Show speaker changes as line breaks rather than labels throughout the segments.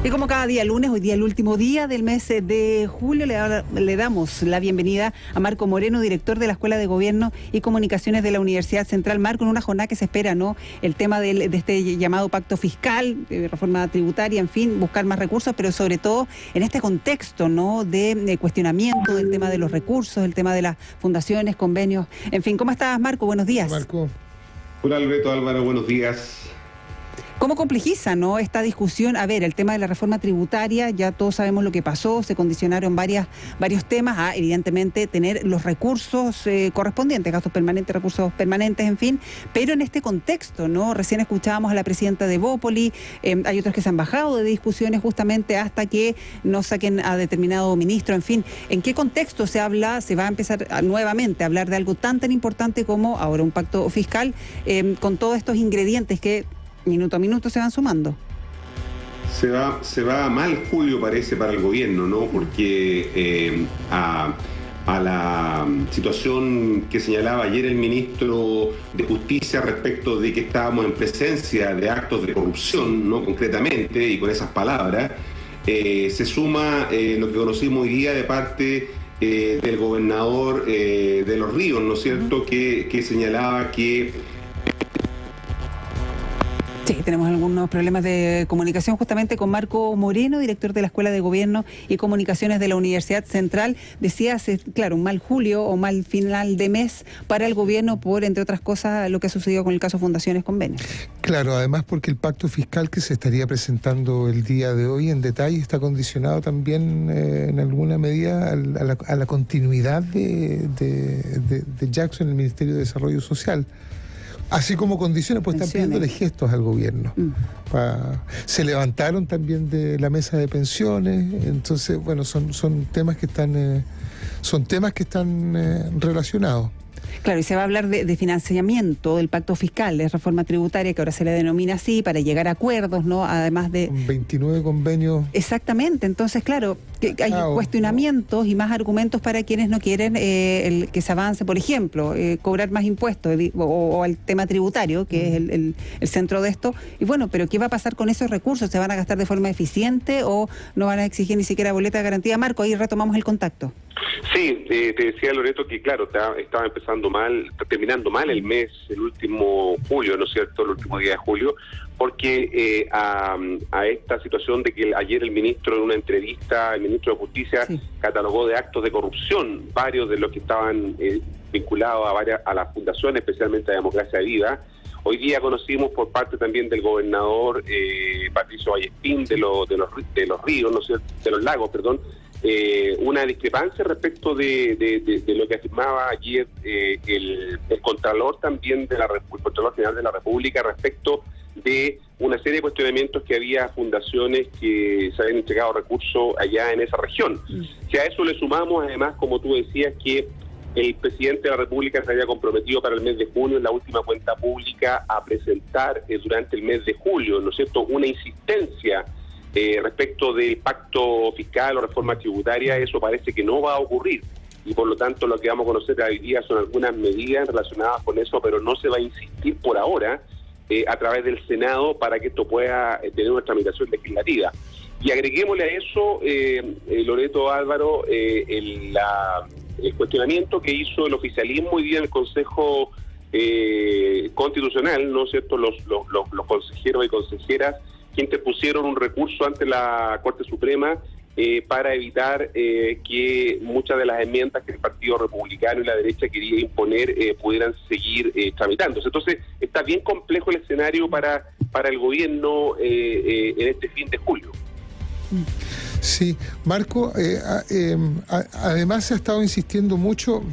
Y como cada día lunes, hoy día el último día del mes de julio, le damos la bienvenida a Marco Moreno, director de la Escuela de Gobierno y Comunicaciones de la Universidad Central. Marco, en una jornada que se espera, ¿no? El tema de este llamado pacto fiscal, reforma tributaria, en fin, buscar más recursos, pero sobre todo en este contexto, ¿no? De cuestionamiento del tema de los recursos, el tema de las fundaciones, convenios, en fin. ¿Cómo estás, Marco? Buenos días.
Marco.
Hola, Alberto, Álvaro, buenos días.
¿Cómo complejiza, no, esta discusión? A ver, el tema de la reforma tributaria, ya todos sabemos lo que pasó, se condicionaron varios temas a, evidentemente, tener los recursos correspondientes, gastos permanentes, recursos permanentes, en fin, pero en este contexto, ¿no? Recién escuchábamos a la presidenta de Bópoli, hay otros que se han bajado de discusiones justamente hasta que no saquen a determinado ministro, en fin. ¿En qué contexto se va a empezar nuevamente a hablar de algo tan importante como ahora un pacto fiscal, con todos estos ingredientes que minuto a minuto se van sumando?
Se va mal julio, parece, para el gobierno, ¿no? Porque a la situación que señalaba ayer el ministro de Justicia respecto de que estábamos en presencia de actos de corrupción, ¿no? Concretamente, y con esas palabras, se suma lo que conocimos hoy día de parte del gobernador de Los Ríos, ¿no es cierto?, que señalaba que...
Sí, tenemos algunos problemas de comunicación justamente con Marco Moreno, director de la Escuela de Gobierno y Comunicaciones de la Universidad Central. Decía, claro, un mal julio o mal final de mes para el gobierno por, entre otras cosas, lo que ha sucedido con el caso Fundaciones Convenios.
Claro, además porque el pacto fiscal que se estaría presentando el día de hoy en detalle está condicionado también en alguna medida a la continuidad de Jackson en el Ministerio de Desarrollo Social. Así como condiciones, pues están pidiéndole gestos al gobierno. Se levantaron también de la mesa de pensiones, entonces, bueno, son temas que están relacionados.
Claro, y se va a hablar de financiamiento del pacto fiscal, de reforma tributaria, que ahora se le denomina así, para llegar a acuerdos, ¿no? Además de...
29 convenios.
Exactamente, entonces, claro, que hay cuestionamientos y más argumentos para quienes no quieren que se avance, por ejemplo, cobrar más impuestos o al tema tributario, que es el centro de esto. Y bueno, pero ¿qué va a pasar con esos recursos? ¿Se van a gastar de forma eficiente o no van a exigir ni siquiera boleta de garantía? Marco, ahí retomamos el contacto.
Sí, te decía, Loreto, que claro, estaba terminando mal el mes, el último julio, ¿no es cierto?, el último día de julio, porque a esta situación de que ayer el ministro, en una entrevista, el ministro de Justicia, catalogó de actos de corrupción varios de los que estaban vinculados a las fundaciones, especialmente a Democracia Viva. Hoy día conocimos por parte también del gobernador Patricio Vallespín de los ríos, ¿no es cierto?, de los lagos, perdón, una discrepancia respecto de lo que afirmaba ayer el Contralor también el Contralor General de la República respecto de una serie de cuestionamientos que había fundaciones que se habían entregado recursos allá en esa región. Si a eso le sumamos, además, como tú decías, que el presidente de la República se había comprometido para el mes de junio, en la última cuenta pública, a presentar durante el mes de julio, ¿no es cierto?, una insistencia respecto del pacto fiscal o reforma tributaria. Eso parece que no va a ocurrir y por lo tanto lo que vamos a conocer hoy día son algunas medidas relacionadas con eso, pero no se va a insistir por ahora a través del Senado para que esto pueda tener una tramitación legislativa. Y agreguémosle a eso, Loreto, Álvaro, el cuestionamiento que hizo el oficialismo hoy día en el Consejo Constitucional, ¿no es cierto?, los consejeros y consejeras que interpusieron un recurso ante la Corte Suprema para evitar que muchas de las enmiendas que el Partido Republicano y la derecha quería imponer pudieran seguir tramitándose. Entonces, está bien complejo el escenario para el gobierno en este fin de julio.
Sí, Marco, además se ha estado insistiendo mucho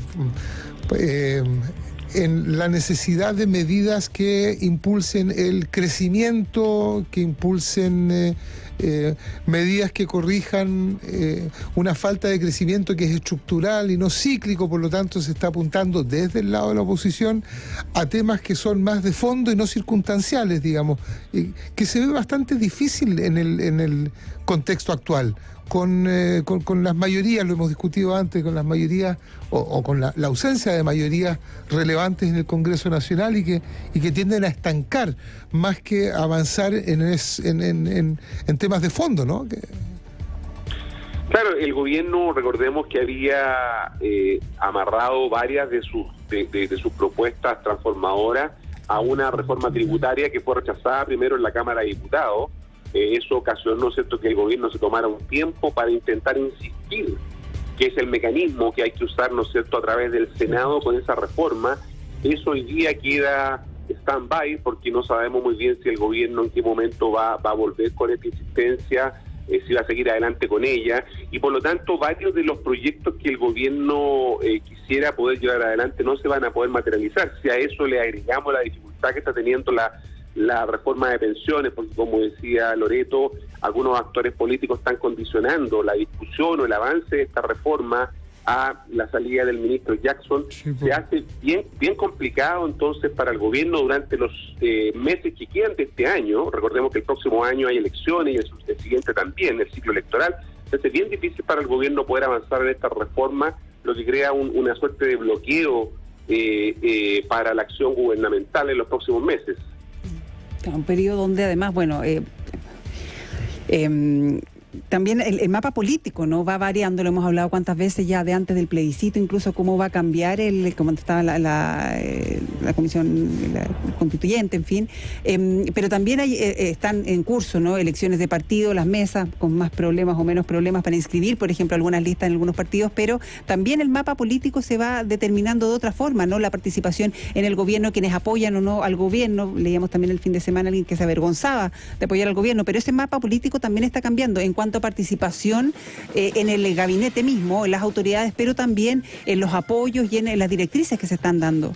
en la necesidad de medidas que impulsen el crecimiento, que impulsen medidas que corrijan una falta de crecimiento que es estructural y no cíclico. Por lo tanto, se está apuntando desde el lado de la oposición a temas que son más de fondo y no circunstanciales, digamos, que se ve bastante difícil contexto actual, con las mayorías, lo hemos discutido antes, con las mayorías o con la ausencia de mayorías relevantes en el Congreso Nacional y que tienden a estancar más que avanzar en temas de fondo, ¿no?
Claro, el gobierno, recordemos que había amarrado varias de sus propuestas transformadoras a una reforma tributaria que fue rechazada primero en la Cámara de Diputados. Eso ocasionó, ¿cierto?, que el gobierno se tomara un tiempo para intentar insistir que es el mecanismo que hay que usar, ¿no es cierto?, a través del Senado con esa reforma. Eso hoy día queda stand-by porque no sabemos muy bien si el gobierno en qué momento va a volver con esta insistencia, si va a seguir adelante con ella, y por lo tanto varios de los proyectos que el gobierno quisiera poder llevar adelante no se van a poder materializar. Si a eso le agregamos la dificultad que está teniendo la reforma de pensiones, porque como decía Loreto, algunos actores políticos están condicionando la discusión o el avance de esta reforma a la salida del ministro Jackson. Sí, se hace bien complicado entonces para el gobierno durante los meses que quedan de este año. Recordemos que el próximo año hay elecciones y el siguiente también, el ciclo electoral. Se hace bien difícil para el gobierno poder avanzar en esta reforma, lo que crea una suerte de bloqueo para la acción gubernamental en los próximos meses.
Un periodo donde además, bueno, también el mapa político no va variando, lo hemos hablado cuántas veces ya de antes del plebiscito, incluso cómo va a cambiar como estaba la comisión constituyente, en fin, pero también están en curso, ¿no?, elecciones de partido, las mesas con más problemas o menos problemas para inscribir, por ejemplo, algunas listas en algunos partidos, pero también el mapa político se va determinando de otra forma, ¿no?, la participación en el gobierno, quienes apoyan o no al gobierno. Leíamos también el fin de semana a alguien que se avergonzaba de apoyar al gobierno, pero ese mapa político también está cambiando en cuanto a participación en el gabinete mismo, en las autoridades, pero también en los apoyos y en las directrices que se están dando.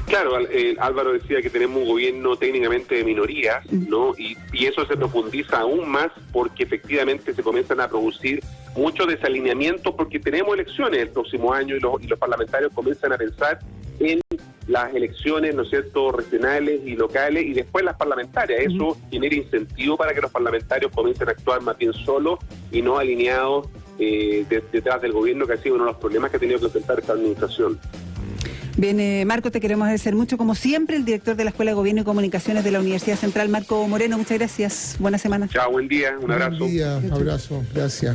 Claro, Álvaro decía que tenemos un gobierno técnicamente de minorías, ¿no? Y eso se profundiza aún más porque efectivamente se comienzan a producir muchos desalineamientos porque tenemos elecciones el próximo año y los parlamentarios comienzan a pensar en las elecciones, ¿no es cierto?, regionales y locales y después las parlamentarias. Eso genera incentivo para que los parlamentarios comiencen a actuar más bien solos y no alineados detrás del gobierno, que ha sido uno de los problemas que ha tenido que enfrentar esta administración.
Bien, Marco, te queremos agradecer mucho, como siempre, el director de la Escuela de Gobierno y Comunicaciones de la Universidad Central, Marco Moreno. Muchas gracias. Buena semana.
Chao, buen día. Un abrazo.
Buen día, abrazo. Gracias.